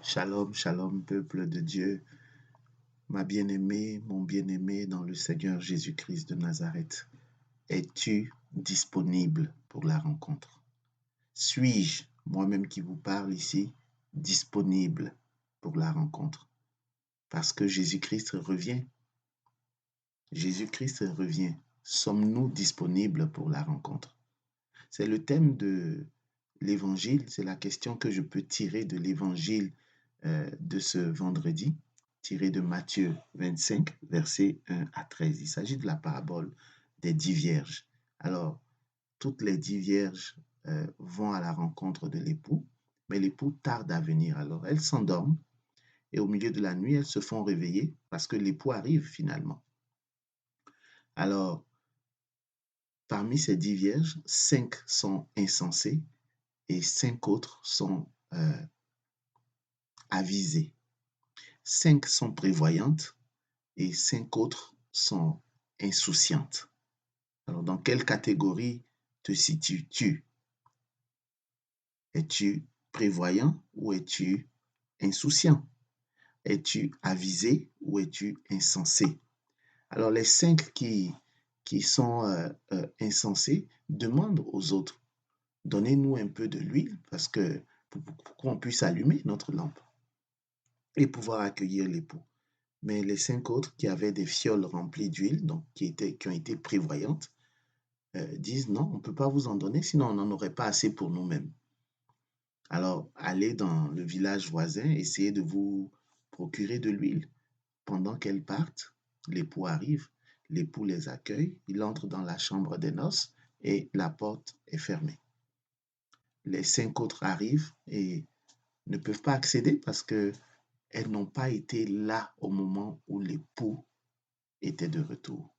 Shalom, shalom, peuple de Dieu, ma bien-aimée, mon bien-aimé dans le Seigneur Jésus-Christ de Nazareth. Es-tu disponible pour la rencontre? Suis-je, moi-même qui vous parle ici, disponible pour la rencontre? Parce que Jésus-Christ revient. Jésus-Christ revient. Sommes-nous disponibles pour la rencontre? C'est le thème de l'évangile, c'est la question que je peux tirer de l'évangile de ce vendredi, tiré de Matthieu 25, versets 1 à 13. Il s'agit de la parabole des 10 vierges. Alors, toutes les 10 vierges vont à la rencontre de l'époux, mais l'époux tarde à venir. Alors, elles s'endorment et au milieu de la nuit, elles se font réveiller parce que l'époux arrive finalement. Alors, parmi ces 10 vierges, 5 sont insensées et 5 autres sont avisées. 5 sont prévoyantes et 5 autres sont insouciantes. Alors, dans quelle catégorie te situes-tu? Es-tu prévoyant ou es-tu insouciant? Es-tu avisé ou es-tu insensé? Alors, les 5 qui sont insensés demandent aux autres, donnez-nous un peu de l'huile parce que pour qu'on puisse allumer notre lampe et pouvoir accueillir l'époux. Mais les 5 autres qui avaient des fioles remplies d'huile, donc qui ont été prévoyantes, disent non, on ne peut pas vous en donner, sinon on n'en aurait pas assez pour nous-mêmes. Alors, allez dans le village voisin, essayez de vous procurer de l'huile. Pendant qu'elles partent, l'époux arrive, l'époux les accueille, il entre dans la chambre des noces et la porte est fermée. Les 5 autres arrivent et ne peuvent pas accéder parce que elles n'ont pas été là au moment où l'époux était de retour.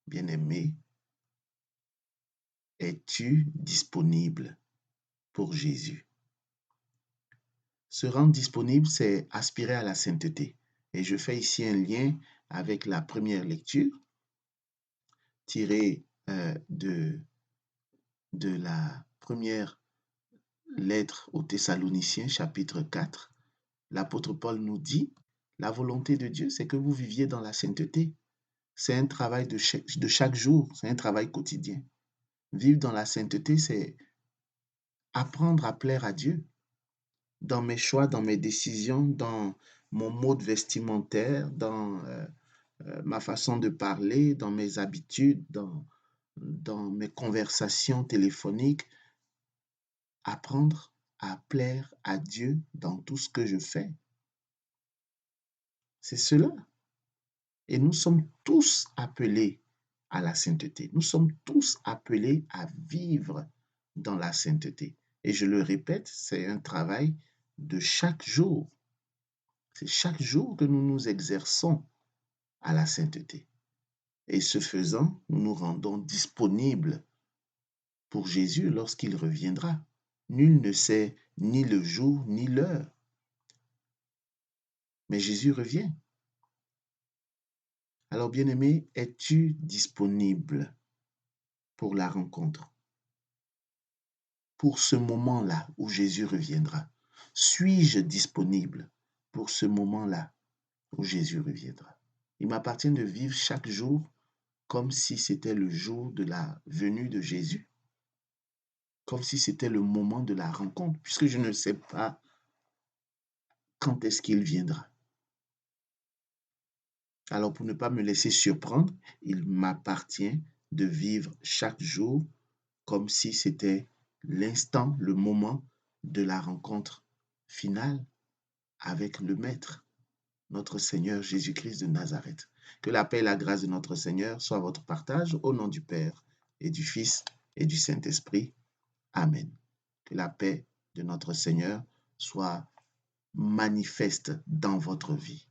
Bien-aimé, es-tu disponible pour Jésus? Se rendre disponible, c'est aspirer à la sainteté. Et je fais ici un lien avec la première lecture tirée de la première lettre aux Thessaloniciens, chapitre 4. L'apôtre Paul nous dit, la volonté de Dieu, c'est que vous viviez dans la sainteté. C'est un travail de chaque jour, c'est un travail quotidien. Vivre dans la sainteté, c'est apprendre à plaire à Dieu dans mes choix, dans mes décisions, dans mon mode vestimentaire, dans ma façon de parler, dans mes habitudes, dans mes conversations téléphoniques. Apprendre à plaire à Dieu dans tout ce que je fais. C'est cela. Et nous sommes tous appelés à la sainteté. Nous sommes tous appelés à vivre dans la sainteté. Et je le répète, c'est un travail de chaque jour. C'est chaque jour que nous nous exerçons à la sainteté. Et ce faisant, nous nous rendons disponibles pour Jésus lorsqu'il reviendra. Nul ne sait ni le jour ni l'heure. Mais Jésus revient. Alors, bien-aimé, es-tu disponible pour la rencontre? Pour ce moment-là où Jésus reviendra? Suis-je disponible pour ce moment-là où Jésus reviendra? Il m'appartient de vivre chaque jour comme si c'était le jour de la venue de Jésus, comme si c'était le moment de la rencontre, puisque je ne sais pas quand est-ce qu'il viendra. Alors, pour ne pas me laisser surprendre, il m'appartient de vivre chaque jour comme si c'était l'instant, le moment de la rencontre finale avec le Maître, notre Seigneur Jésus-Christ de Nazareth. Que la paix et la grâce de notre Seigneur soient votre partage au nom du Père et du Fils et du Saint-Esprit. Amen. Que la paix de notre Seigneur soit manifeste dans votre vie.